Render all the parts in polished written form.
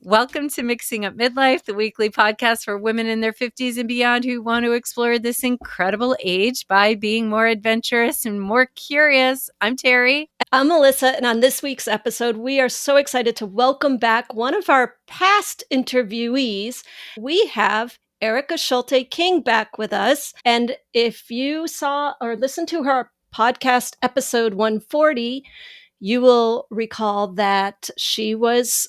Welcome to Mixing Up Midlife, the weekly podcast for women in their 50s and beyond who want to explore this incredible age by being more adventurous and more curious. I'm Terry. I'm Melissa, and on this week's episode, we are so excited to welcome back one of our past interviewees. We have Erica Schulte King back with us. And if you saw or listened to her podcast episode 140, you will recall that she was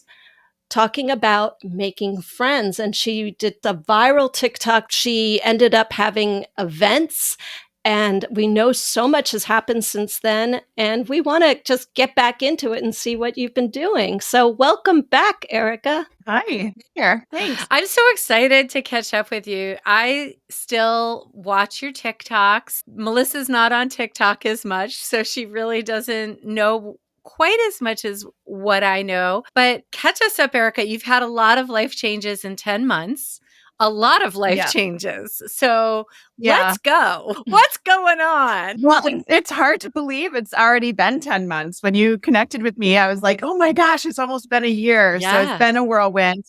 talking about making friends, and she did the viral TikTok. She ended up having events, and we know so much has happened since then, and we want to just get back into it and see what you've been doing. So welcome back, Erica. Hi, here. Thanks. I'm so excited to catch up with you. I still watch your TikToks. Melissa's not on TikTok as much, so she really doesn't know quite as much as what I know. But catch us up, Erica. You've had a lot of life changes in 10 months. A lot of life changes. So let's go. What's going on? Well, it's hard to believe it's already been 10 months. When you connected with me, I was like, oh my gosh, it's almost been a year. Yeah. So it's been a whirlwind.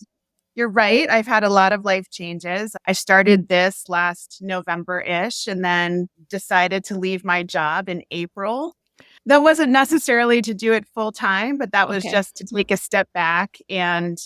You're right. I've had a lot of life changes. I started this last November-ish and then decided to leave my job in April. That wasn't necessarily to do it full time, but that was just to take a step back and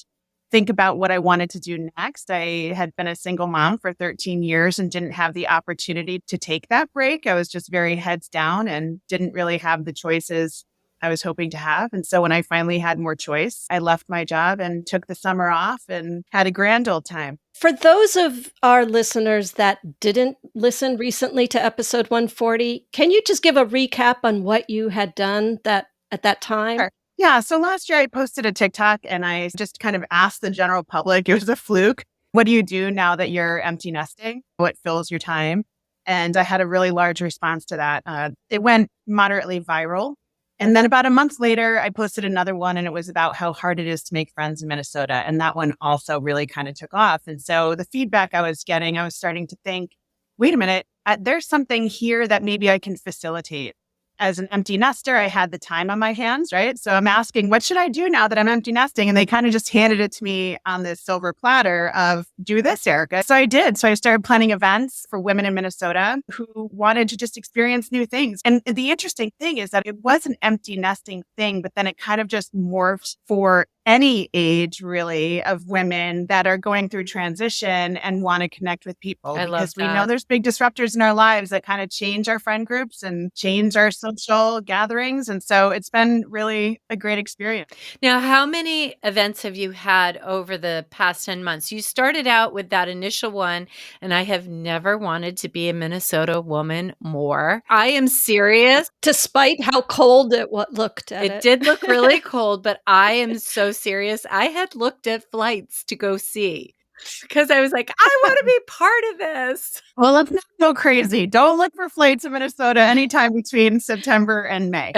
think about what I wanted to do next. I had been a single mom for 13 years and didn't have the opportunity to take that break. I was just very heads down and didn't really have the choices I was hoping to have. And so when I finally had more choice, I left my job and took the summer off and had a grand old time. For those of our listeners that didn't listen recently to episode 140, can you just give a recap on what you had done at that time? Sure. Yeah. So last year I posted a TikTok and I just kind of asked the general public, it was a fluke. What do you do now that you're empty nesting? What fills your time? And I had a really large response to that. It went moderately viral. And then about a month later, I posted another one and it was about how hard it is to make friends in Minnesota. And that one also really kind of took off. And so the feedback I was getting, I was starting to think, wait a minute, there's something here that maybe I can facilitate. As an empty nester, I had the time on my hands, right? So I'm asking, what should I do now that I'm empty nesting? And they kind of just handed it to me on this silver platter of, do this, Erica. So I did. So I started planning events for women in Minnesota who wanted to just experience new things. And the interesting thing is that it was an empty nesting thing, but then it kind of just morphed for any age, really, of women that are going through transition and want to connect with people. Because we know there's big disruptors in our lives that kind of change our friend groups and change our social gatherings. And so it's been really a great experience. Now, how many events have you had over the past 10 months? You started out with that initial one, and I have never wanted to be a Minnesota woman more. I am serious. Despite how cold it looked at it. It did look really cold, but I am so serious. I had looked at flights to go see because I was like, I want to be part of this. Well, let's not go crazy. Don't look for flights in Minnesota anytime between September and May.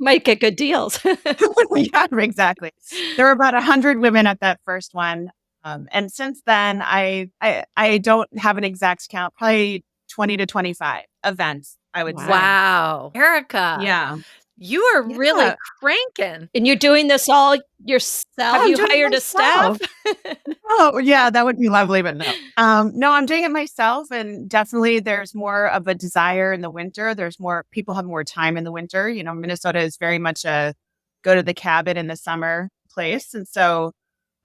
Might get good deals. Yeah, exactly. There were about 100 women at that first one. And since then, I don't have an exact count, probably 20 to 25 events, I would say. Wow. Erica. Yeah. You are really cranking. And you're doing this all yourself? You hired a staff? Oh, yeah, that would be lovely, but no. No, I'm doing it myself. And definitely there's more of a desire in the winter. People have more time in the winter. You know, Minnesota is very much a go to the cabin in the summer place. And so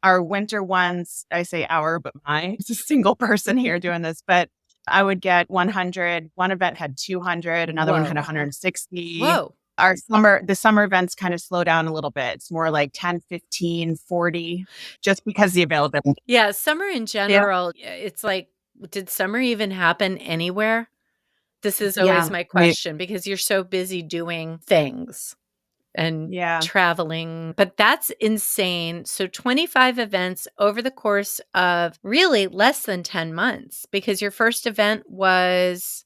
our winter ones, I say our, but mine, it's a single person here doing this, but I would get 100. One event had 200. Another one had 160. Whoa. The summer events kind of slow down a little bit. It's more like 10, 15, 40, just because the availability. Yeah, summer in general, it's like, did summer even happen anywhere? This is always my question because you're so busy doing things and traveling. But that's insane. So 25 events over the course of really less than 10 months because your first event was...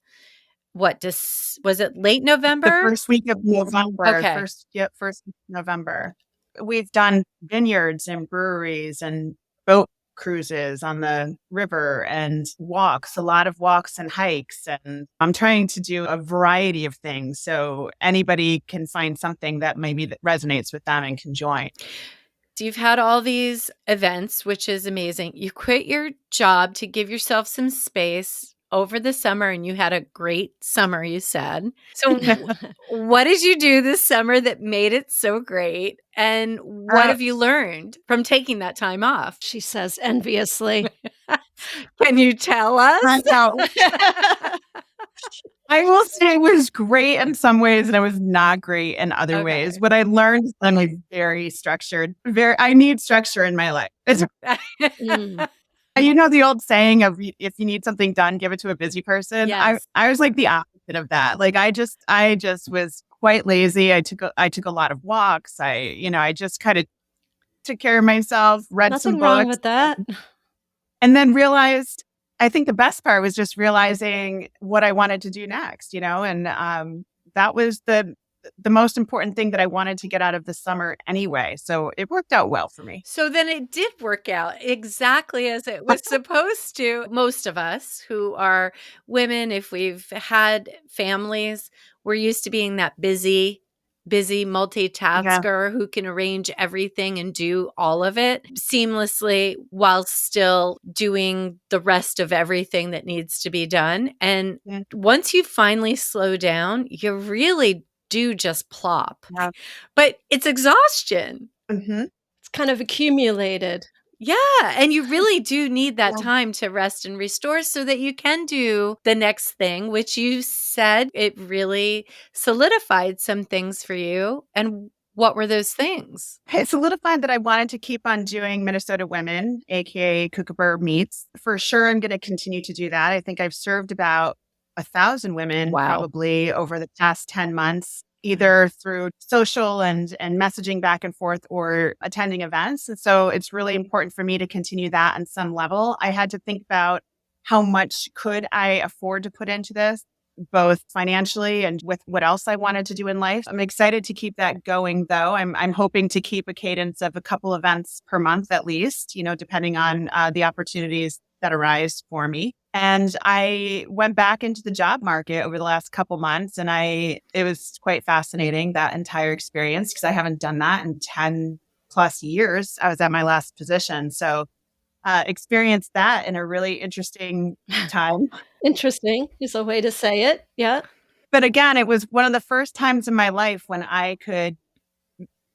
was it late November? The first week of November. Okay. First week of November. We've done vineyards and breweries and boat cruises on the river and walks, a lot of walks and hikes. And I'm trying to do a variety of things so anybody can find something that maybe that resonates with them and can join. So you've had all these events, which is amazing. You quit your job to give yourself some space over the summer, and you had a great summer, you said. So what did you do this summer that made it so great? And what have you learned from taking that time off? She says enviously. Can you tell us? I know. I will say it was great in some ways and it was not great in other ways. What I learned is I'm very structured. I need structure in my life. You know the old saying of if you need something done, give it to a busy person. Yes. I was like the opposite of that. Like I just was quite lazy. I took a lot of walks. I just kind of took care of myself, read some books. Nothing wrong with that. And then realized, I think the best part was just realizing what I wanted to do next, and that was the most important thing that I wanted to get out of the summer anyway. So it worked out well for me. So then it did work out exactly as it was supposed to. Most of us who are women, if we've had families, we're used to being that busy multitasker who can arrange everything and do all of it seamlessly while still doing the rest of everything that needs to be done. And once you finally slow down, you really do just plop. Yeah. But it's exhaustion. Mm-hmm. It's kind of accumulated. Yeah. And you really do need that time to rest and restore so that you can do the next thing, which you said it really solidified some things for you. And what were those things? It solidified that I wanted to keep on doing Minnesota Women, aka Kookaburra Meets. For sure, I'm going to continue to do that. I think I've served about 1,000 women probably over the past 10 months. Either through social and messaging back and forth or attending events. And so it's really important for me to continue that on some level. I had to think about how much could I afford to put into this, both financially and with what else I wanted to do in life. I'm excited to keep that going, though. I'm hoping to keep a cadence of a couple events per month at least, depending on the opportunities that arise for me. And I went back into the job market over the last couple months, and it was quite fascinating, that entire experience, because I haven't done that in 10 plus years. I was at my last position. So experienced that in a really interesting time. Interesting is a way to say it. Yeah. But again, it was one of the first times in my life when I could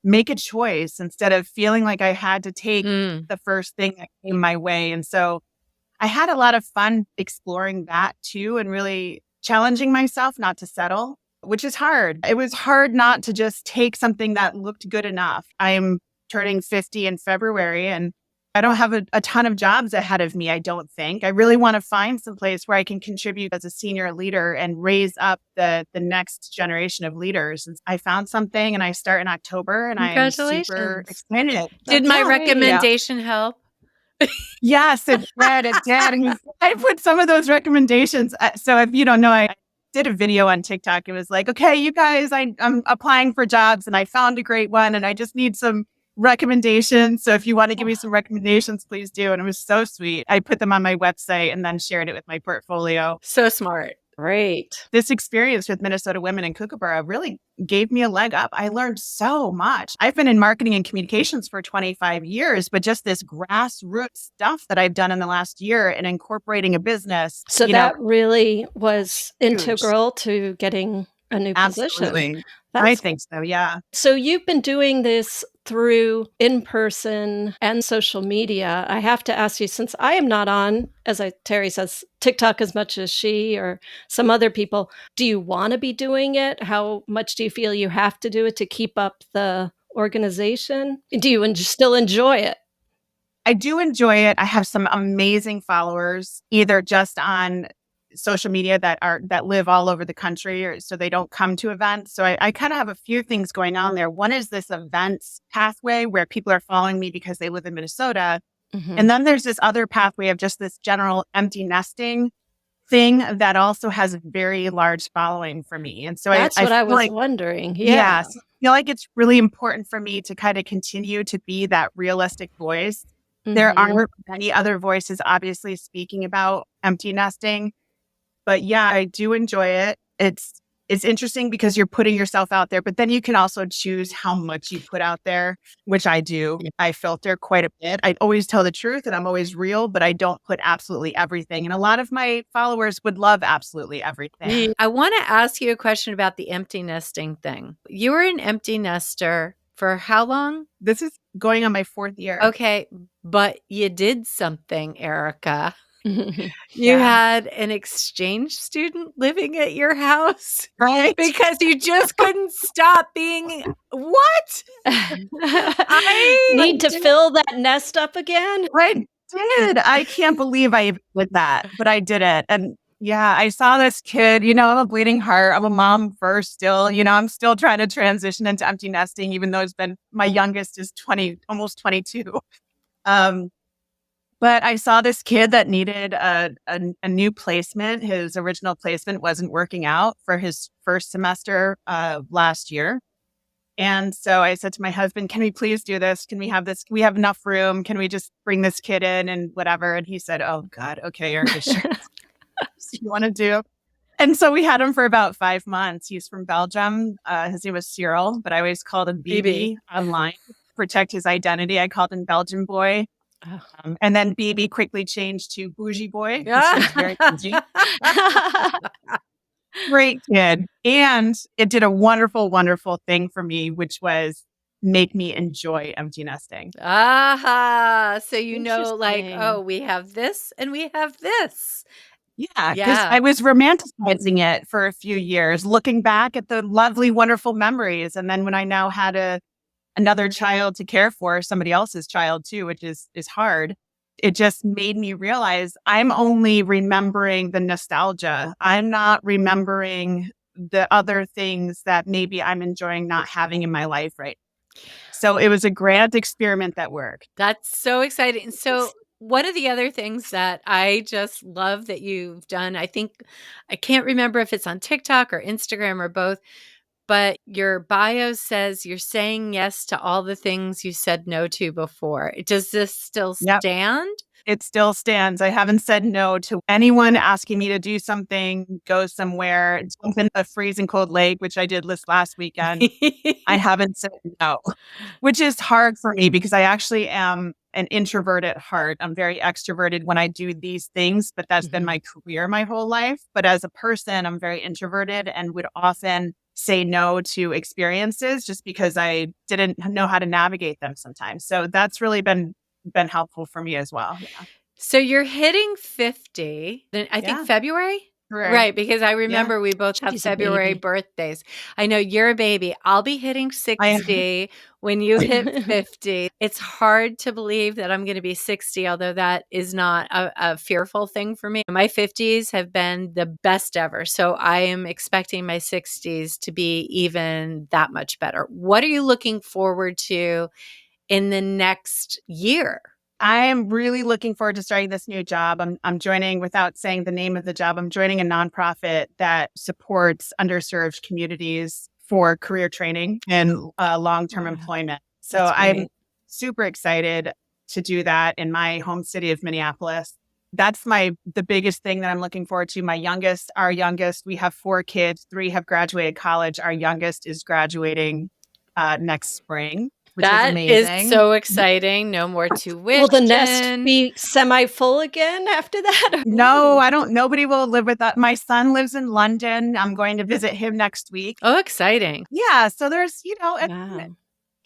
make a choice instead of feeling like I had to take the first thing that came my way. And so I had a lot of fun exploring that too, and really challenging myself not to settle, which is hard. It was hard not to just take something that looked good enough. I'm turning 50 in February, and I don't have a ton of jobs ahead of me, I don't think. I really want to find some place where I can contribute as a senior leader and raise up the next generation of leaders. And I found something, and I start in October, and I'm super excited. Did my recommendation help? Yes, it did. I put some of those recommendations. So if you don't know, I did a video on TikTok. It was like, okay, you guys, I'm applying for jobs and I found a great one and I just need some recommendations. So if you want to give me some recommendations, please do. And it was so sweet. I put them on my website and then shared it with my portfolio. So smart. Great. This experience with Minnesota Women and Kookaburra really gave me a leg up. I learned so much. I've been in marketing and communications for 25 years, but just this grassroots stuff that I've done in the last year and incorporating a business. So that really was integral to getting a new position. Absolutely. I think so, yeah. So you've been doing this through in-person and social media. I have to ask you, since I am not on, Terry says, TikTok as much as she or some other people, do you want to be doing it? How much do you feel you have to do it to keep up the organization? Do you still enjoy it? I do enjoy it. I have some amazing followers, either just on social media that live all over the country, or so they don't come to events. So I kind of have a few things going on there. One is this events pathway where people are following me because they live in Minnesota. Mm-hmm. And then there's this other pathway of just this general empty nesting thing that also has a very large following for me. And so that's what I was wondering. Yeah. Yes, I feel like it's really important for me to kind of continue to be that realistic voice There aren't many other voices obviously speaking about empty nesting. But yeah, I do enjoy it. It's interesting because you're putting yourself out there, but then you can also choose how much you put out there, which I do. Yeah. I filter quite a bit. I always tell the truth and I'm always real, but I don't put absolutely everything. And a lot of my followers would love absolutely everything. I want to ask you a question about the empty nesting thing. You were an empty nester for how long? This is going on my 4th year. Okay, but you did something, Erica. You had an exchange student living at your house, right? Because you just couldn't stop being what? I need to fill that nest up again. I did. I can't believe I did that, but I did it. And yeah, I saw this kid, I'm a bleeding heart. I'm a mom first still, I'm still trying to transition into empty nesting, even though my youngest is 20, almost 22. But I saw this kid that needed a new placement. His original placement wasn't working out for his first semester last year. And so I said to my husband, can we please do this? Can we have this? We have enough room. Can we just bring this kid in and whatever? And he said, oh God, okay, Erica, sure. You want to do? And so we had him for about 5 months. He's from Belgium. His name was Cyril, but I always called him BB online to protect his identity. I called him Belgian boy. And then BB quickly changed to bougie boy. He's very bougie. Great kid. And it did a wonderful, wonderful thing for me, which was make me enjoy empty nesting. Aha. So oh, we have this and we have this. Yeah, because I was romanticizing it for a few years, looking back at the lovely, wonderful memories. And then when I now had another child to care for, somebody else's child too, which is hard, it just made me realize I'm only remembering the nostalgia. I'm not remembering the other things that maybe I'm enjoying not having in my life right now. So it was a grand experiment that worked. That's so exciting. So one of the other things that I just love that you've done, I can't remember if it's on TikTok or Instagram or both, but your bio says you're saying yes to all the things you said no to before. Does this still stand? It still stands. I haven't said no to anyone asking me to do something, go somewhere, jump in a freezing cold lake, which I did last weekend. I haven't said no, which is hard for me because I actually am an introvert at heart. I'm very extroverted when I do these things, but that's been my career my whole life. But as a person, I'm very introverted and would often say no to experiences just because I didn't know how to navigate them sometimes. So that's really been helpful for me as well. Yeah. So you're hitting 50, I think February? Right, because I remember we both have February birthdays. I know you're a baby. I'll be hitting 60 when you hit 50. It's hard to believe that I'm going to be 60, although that is not a fearful thing for me. My 50s have been the best ever. So I am expecting my 60s to be even that much better. What are you looking forward to in the next year? I am really looking forward to starting this new job. I'm joining, without saying the name of the job, I'm joining a nonprofit that supports underserved communities for career training and long-term employment. So I'm super excited to do that in my home city of Minneapolis. That's the biggest thing that I'm looking forward to. Our youngest, we have 4 kids, 3 have graduated college. Our youngest is graduating next spring. That is so exciting. No more tuition. Will the nest be semi-full again after that? No, I don't. Nobody will live with that. My son lives in London. I'm going to visit him next week. Oh, exciting. Yeah. So there's,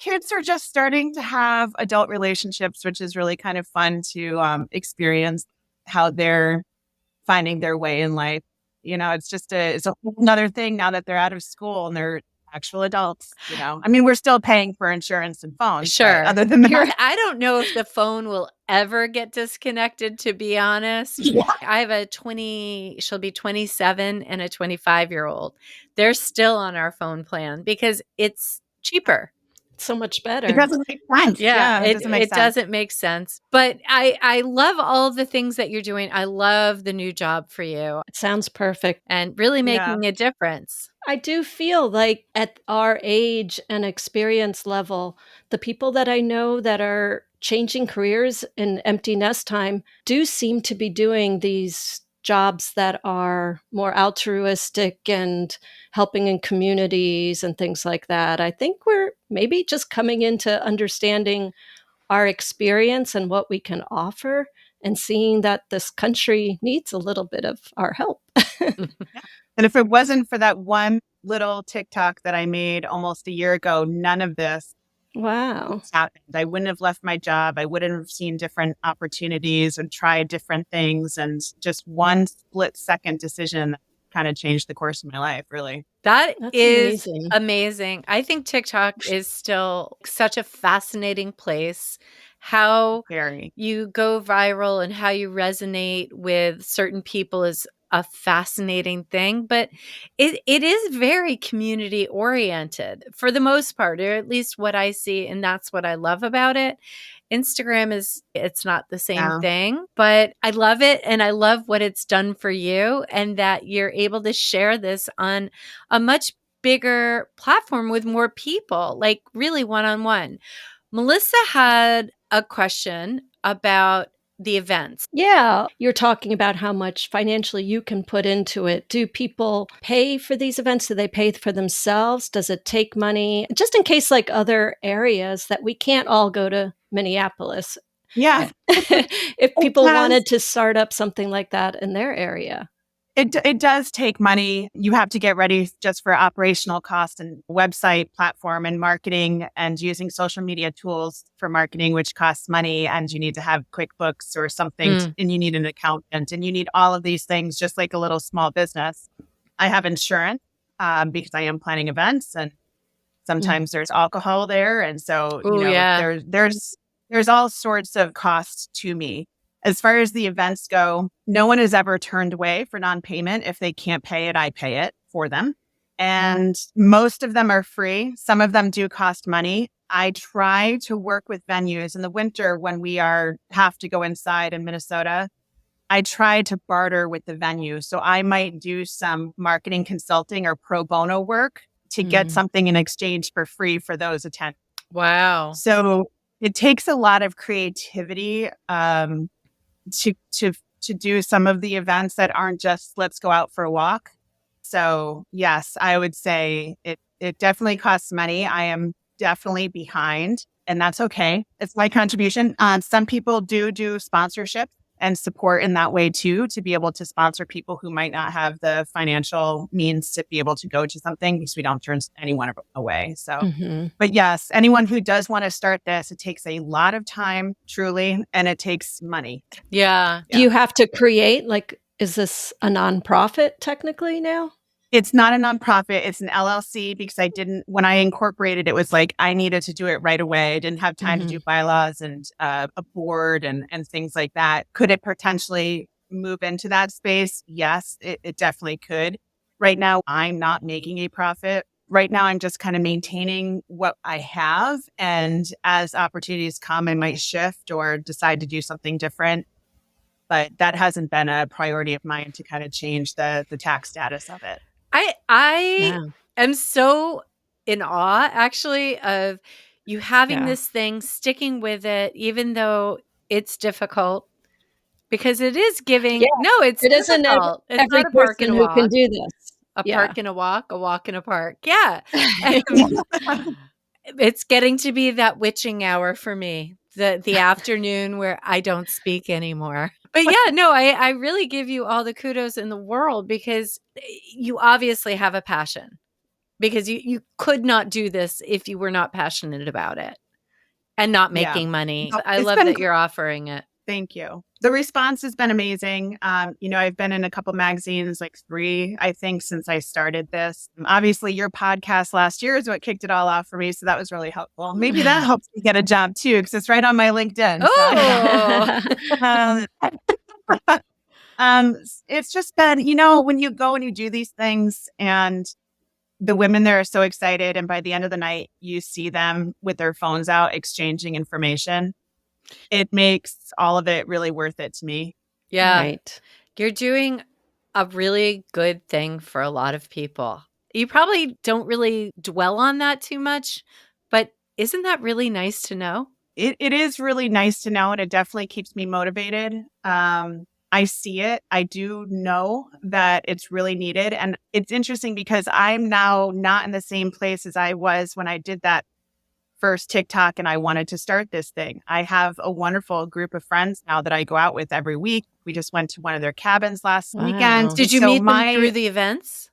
kids are just starting to have adult relationships, which is really kind of fun to experience how they're finding their way in life. It's a whole another thing now that they're out of school and they're actual adults, I mean, we're still paying for insurance and phones. Sure. Other than that, I don't know if the phone will ever get disconnected, to be honest. Yeah. I have she'll be 27 and a 25-year-old. They're still on our phone plan because it's cheaper. So much better. It doesn't make sense. Yeah, it doesn't make it sense. doesn't make sense. But I love all the things that you're doing. I love the new job for you It sounds perfect. and really making a difference. I do feel like at our age and experience level, the people that I know that are changing careers in empty nest time do seem to be doing these jobs that are more altruistic and helping in communities and things like that. I think we're maybe just coming into understanding our experience and what we can offer and seeing that this country needs a little bit of our help. Yeah. And if it wasn't for that one little TikTok that I made almost a year ago, none of this Wow. happened. I wouldn't have left my job. I wouldn't have seen different opportunities and tried different things. And just one split second decision kind of changed the course of my life, really. That's is amazing. amazing. I think TikTok is still such a fascinating place. How you go viral and how you resonate with certain people is a fascinating thing, but it is very community oriented for the most part, or at least what I see, and that's what I love about it. Instagram it's not the same thing, but I love it and I love what it's done for you and that you're able to share this on a much bigger platform with more people, like really one-on-one. Melissa had a question about the events. Yeah, you're talking about how much financially you can put into it. Do people pay for these events? Do they pay for themselves? Does it take money? Just in case, like other areas that we can't all go to Minneapolis. Yeah. If people wanted to start up something like that in their area. It does take money. You have to get ready just for operational cost and website platform and marketing and using social media tools for marketing, which costs money. And you need to have QuickBooks or something, and you need an accountant and you need all of these things, just like a little small business. I have insurance because I am planning events and sometimes there's alcohol there. And so, there's all sorts of costs to me. As far as the events go, no one is ever turned away for non-payment. If they can't pay it, I pay it for them. And most of them are free. Some of them do cost money. I try to work with venues in the winter when we have to go inside in Minnesota. I try to barter with the venue. So I might do some marketing consulting or pro bono work to get something in exchange for free for those attending. Wow. So it takes a lot of creativity to do some of the events that aren't just let's go out for a walk. So yes, I would say it definitely costs money. I am definitely behind, and that's okay. It's my contribution. Some people do sponsorship and support in that way too, to be able to sponsor people who might not have the financial means to be able to go to something, because we don't turn anyone away. So, but yes, anyone who does want to start this, it takes a lot of time, truly, and it takes money. Yeah. Do you have to create, like, is this a nonprofit technically now? It's not a nonprofit. It's an LLC because when I incorporated, it was like I needed to do it right away. I didn't have time to do bylaws and a board and things like that. Could it potentially move into that space? Yes, it definitely could. Right now, I'm not making a profit. Right now, I'm just kind of maintaining what I have. And as opportunities come, I might shift or decide to do something different. But that hasn't been a priority of mine to kind of change the tax status of it. I am so in awe, actually, of you having this thing, sticking with it, even though it's difficult, because it is giving. Yeah, No, it's difficult. It's every not a park and a walk. who can do this. A park and a walk and a park. Yeah. It's getting to be that witching hour for me, the afternoon where I don't speak anymore. But yeah, no, I really give you all the kudos in the world, because you obviously have a passion, because you could not do this if you were not passionate about it and not making money. No, I love that you're offering it. Thank you. The response has been amazing. I've been in a couple magazines, like 3, I think, since I started this. Obviously, your podcast last year is what kicked it all off for me. So that was really helpful. Maybe that helps me get a job too, because it's right on my LinkedIn. It's just been, when you go and you do these things and the women there are so excited. And by the end of the night, you see them with their phones out exchanging information. It makes all of it really worth it to me. Yeah. Right. You're doing a really good thing for a lot of people. You probably don't really dwell on that too much, but isn't that really nice to know? It is really nice to know, and it definitely keeps me motivated. I see it. I do know that it's really needed. And it's interesting because I'm now not in the same place as I was when I did that first TikTok and I wanted to start this thing. I have a wonderful group of friends now that I go out with every week. We just went to one of their cabins last weekend. Did you meet them through the events?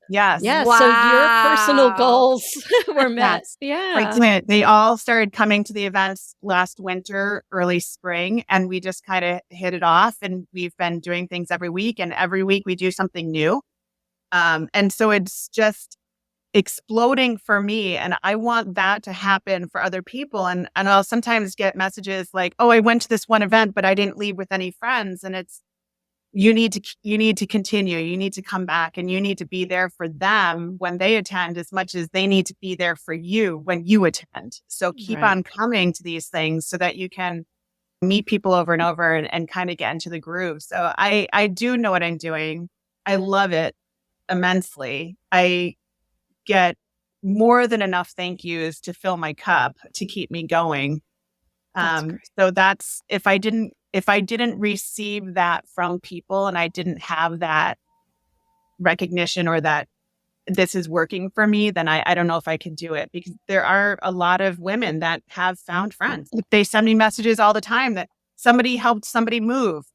Yes. Yeah. Wow. So your personal goals were met. Yes. Yeah. They all started coming to the events last winter, early spring, and we just kind of hit it off. And we've been doing things every week, and every week we do something new. And so it's just exploding for me. And I want that to happen for other people. And I'll sometimes get messages like, oh, I went to this one event, but I didn't leave with any friends. And it's, you need to continue. You need to come back, and you need to be there for them when they attend as much as they need to be there for you when you attend. So keep on coming to these things so that you can meet people over and over and kind of get into the groove. So I do know what I'm doing. I love it immensely. I get more than enough thank yous to fill my cup to keep me going. So that's, if I didn't receive that from people and I didn't have that recognition or that this is working for me, then I don't know if I could do it, because there are a lot of women that have found friends. They send me messages all the time that somebody helped somebody move.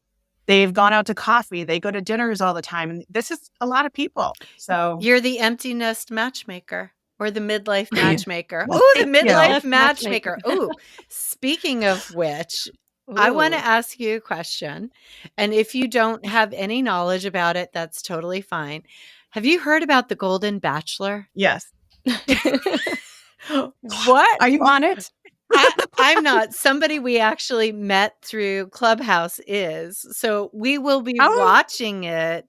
They've gone out to coffee. They go to dinners all the time. And this is a lot of people. So you're the empty nest matchmaker. Or the midlife matchmaker. Oh, the midlife matchmaker. Oh, speaking of which, I want to ask you a question. And if you don't have any knowledge about it, that's totally fine. Have you heard about the Golden Bachelor? Yes. What? Are you on it? I'm not. Somebody we actually met through Clubhouse is. So we will be watching it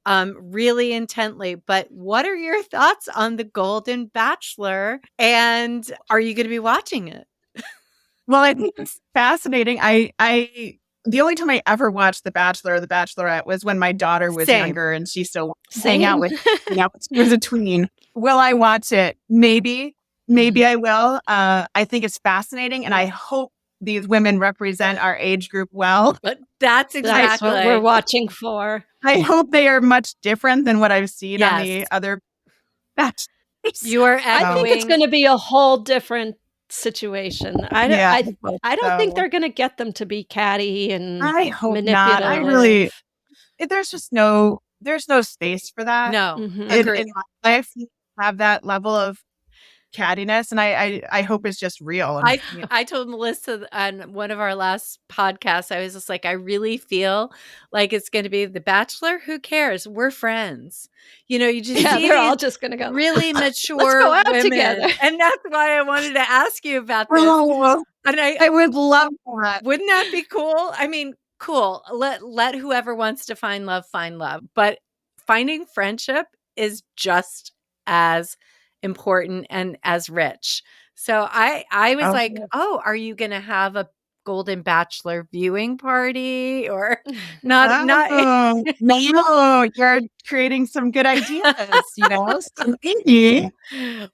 really intently. But what are your thoughts on the Golden Bachelor? And are you going to be watching it? Well, I think it's fascinating. The only time I ever watched The Bachelor or The Bachelorette was when my daughter was younger and she still hang out with, she was a tween. Will I watch it? Maybe I will. I think it's fascinating, and I hope these women represent our age group well. But that's exactly what we're watching for. I hope they are much different than what I've seen on the other Bachelors. I think it's going to be a whole different situation. I don't think they're going to get them to be catty and I hope manipulative. Not. There's no space for that. No, in my life, you have that level of cattiness, and I hope it's just real. And, I told Melissa on one of our last podcasts, I was just like, I really feel like it's going to be The Bachelor. Who cares? We're friends. You just see they're all just going to go really mature women together. And that's why I wanted to ask you about this. And I would love that. Wouldn't that be cool? I mean, cool. Let whoever wants to find love, but finding friendship is just as important and as rich. So I was like, oh, are you going to have a Golden Bachelor viewing party or not? No, you're creating some good ideas, So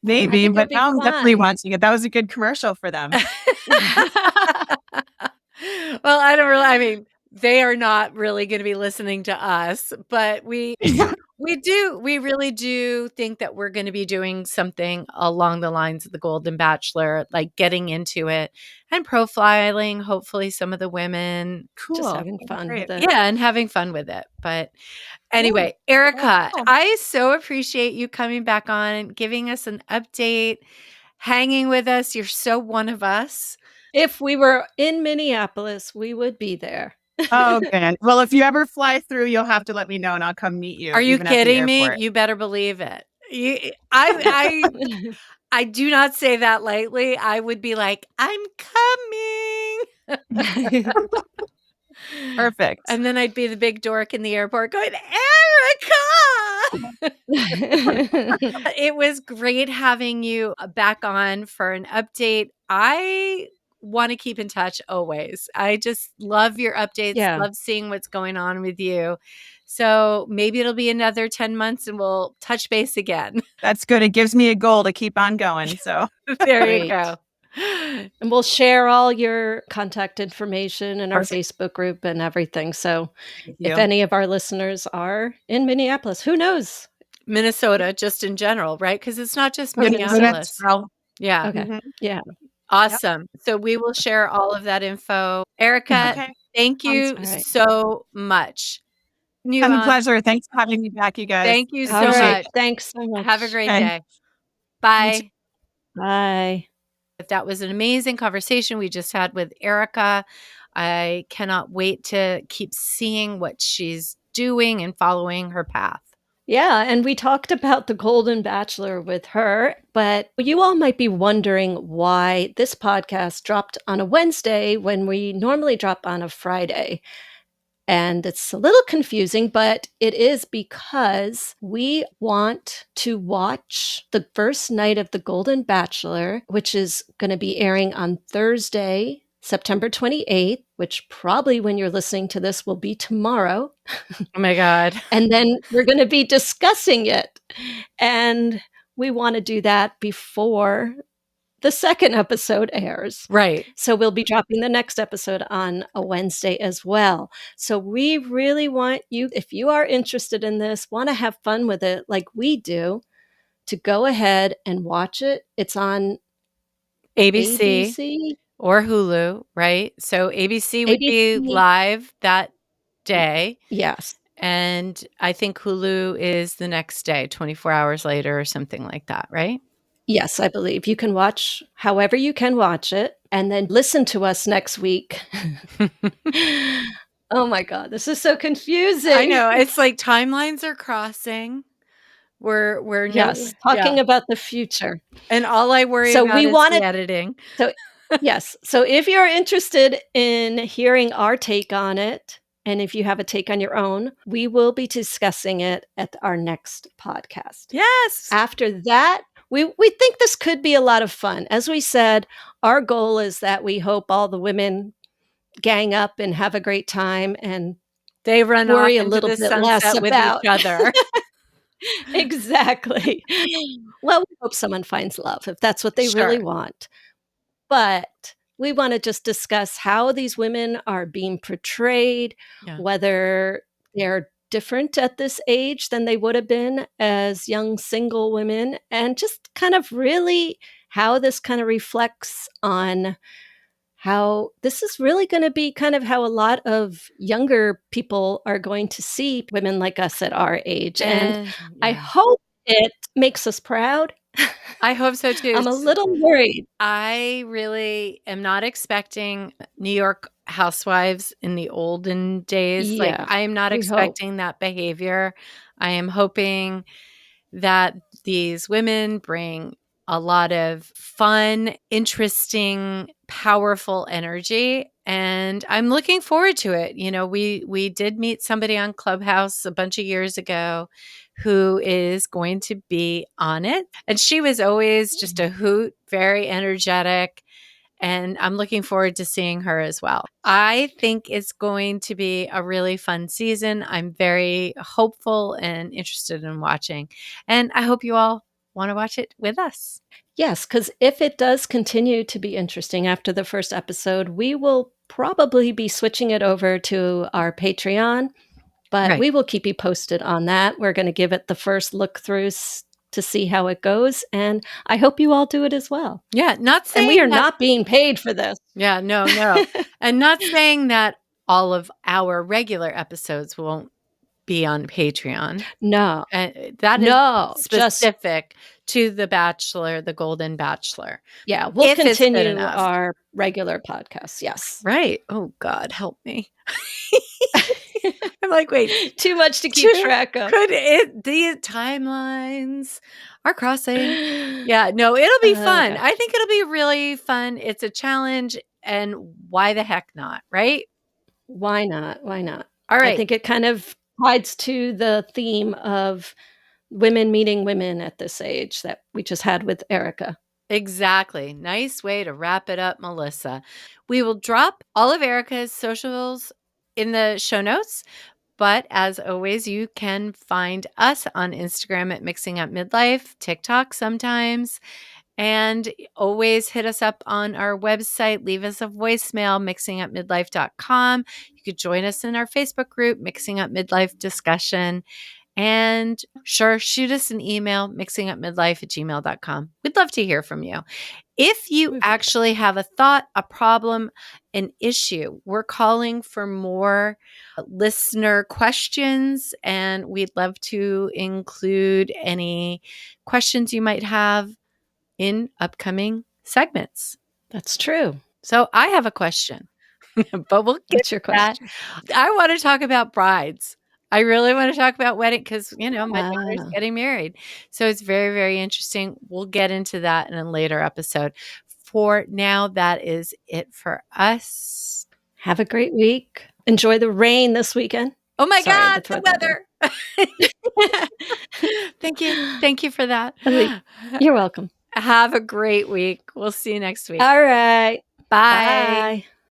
maybe, but now I'm definitely watching it. That was a good commercial for them. Well, I mean, they are not really going to be listening to us, but we really do think that we're going to be doing something along the lines of the Golden Bachelor, like getting into it and profiling, hopefully some of the women. Cool. Just having fun with it. Yeah, and having fun with it. But anyway, Erica, I so appreciate you coming back on and giving us an update, hanging with us. You're so one of us. If we were in Minneapolis, we would be there. Oh, man. Well, if you ever fly through, you'll have to let me know and I'll come meet you. Are you kidding me? You better believe it. I do not say that lightly. I would be like, I'm coming. Perfect. And then I'd be the big dork in the airport going, Erica! It was great having you back on for an update. I want to keep in touch always. I just love your updates, love seeing what's going on with you. So maybe it'll be another 10 months and we'll touch base again. That's good. It gives me a goal to keep on going. So there you go. And we'll share all your contact information in our Facebook group and everything. So if any of our listeners are in Minneapolis, who knows? Minnesota, just in general, right? Because it's not just Minneapolis. Yeah. Okay. Mm-hmm. Yeah. Awesome. Yep. So we will share all of that info. Erica, thank you so much. It's been a pleasure. Thanks for having me back, you guys. Thank you so much. Thanks so much. Have a great day. Bye. Bye. That was an amazing conversation we just had with Erica. I cannot wait to keep seeing what she's doing and following her path. Yeah, and we talked about the Golden Bachelor with her, but you all might be wondering why this podcast dropped on a Wednesday when we normally drop on a Friday. And it's a little confusing, but it is because we want to watch the first night of the Golden Bachelor, which is going to be airing on Thursday, September 28th, which probably when you're listening to this will be tomorrow. Oh my God. And then we're going to be discussing it. And we want to do that before the second episode airs. Right. So we'll be dropping the next episode on a Wednesday as well. So we really want you, if you are interested in this, want to have fun with it like we do, to go ahead and watch it. It's on ABC. Or Hulu, right? So ABC would be live that day. Yes. And I think Hulu is the next day, 24 hours later or something like that, right? Yes, I believe. You can watch however you can watch it and then listen to us next week. Oh my God, this is so confusing. I know. It's like timelines are crossing. We're talking about the future. And all I worry about is the editing. So yes. So if you're interested in hearing our take on it, and if you have a take on your own, we will be discussing it at our next podcast. Yes. After that, we think this could be a lot of fun. As we said, our goal is that we hope all the women gang up and have a great time and they run worry off a little into the bit less with about each other. Exactly. Well, we hope someone finds love if that's what they really want. But we want to just discuss how these women are being portrayed, whether they're different at this age than they would have been as young single women, and just kind of really how this kind of reflects on how this is really going to be kind of how a lot of younger people are going to see women like us at our age. And I hope it makes us proud. I hope so too. I'm a little worried. I really am not expecting New York housewives in the olden days. Yeah, like I am not expecting that behavior. I am hoping that these women bring a lot of fun, interesting, powerful energy. And I'm looking forward to it. You know, we did meet somebody on Clubhouse a bunch of years ago who is going to be on it. And she was always just a hoot, very energetic. And I'm looking forward to seeing her as well. I think it's going to be a really fun season. I'm very hopeful and interested in watching. And I hope you all want to watch it with us. Yes, because if it does continue to be interesting after the first episode, we will probably be switching it over to our Patreon. But we will keep you posted on that. We're going to give it the first look through to see how it goes. And I hope you all do it as well. Yeah, not saying and we are not being paid for this. Yeah, no. And not saying that all of our regular episodes won't be on Patreon. No. That is specific to The Bachelor, The Golden Bachelor. Yeah, we'll continue our regular podcasts. Yes. Right. Oh, God, help me. I'm like, wait. Too much to keep track of. The timelines are crossing. Yeah, no, it'll be fun. I think it'll be really fun. It's a challenge. And why the heck not? Right? Why not? Why not? All right. I think it kind of ties to the theme of women meeting women at this age that we just had with Erica. Exactly. Nice way to wrap it up, Melissa. We will drop all of Erica's socials in the show notes. But as always, you can find us on Instagram at Mixing Up Midlife, TikTok sometimes, and always hit us up on our website. Leave us a voicemail, mixingupmidlife.com. You could join us in our Facebook group, Mixing Up Midlife Discussion. And sure, shoot us an email, mixingupmidlife@gmail.com. We'd love to hear from you. If you actually have a thought, a problem, an issue, we're calling for more listener questions, and we'd love to include any questions you might have in upcoming segments. That's true. So I have a question, but we'll get What's your question? I want to talk about brides. I really want to talk about wedding because, my daughter's getting married. So it's very, very interesting. We'll get into that in a later episode. For now, that is it for us. Have a great week. Enjoy the rain this weekend. Oh my God, the weather. Thank you. Thank you for that. You're welcome. Have a great week. We'll see you next week. All right. Bye. Bye.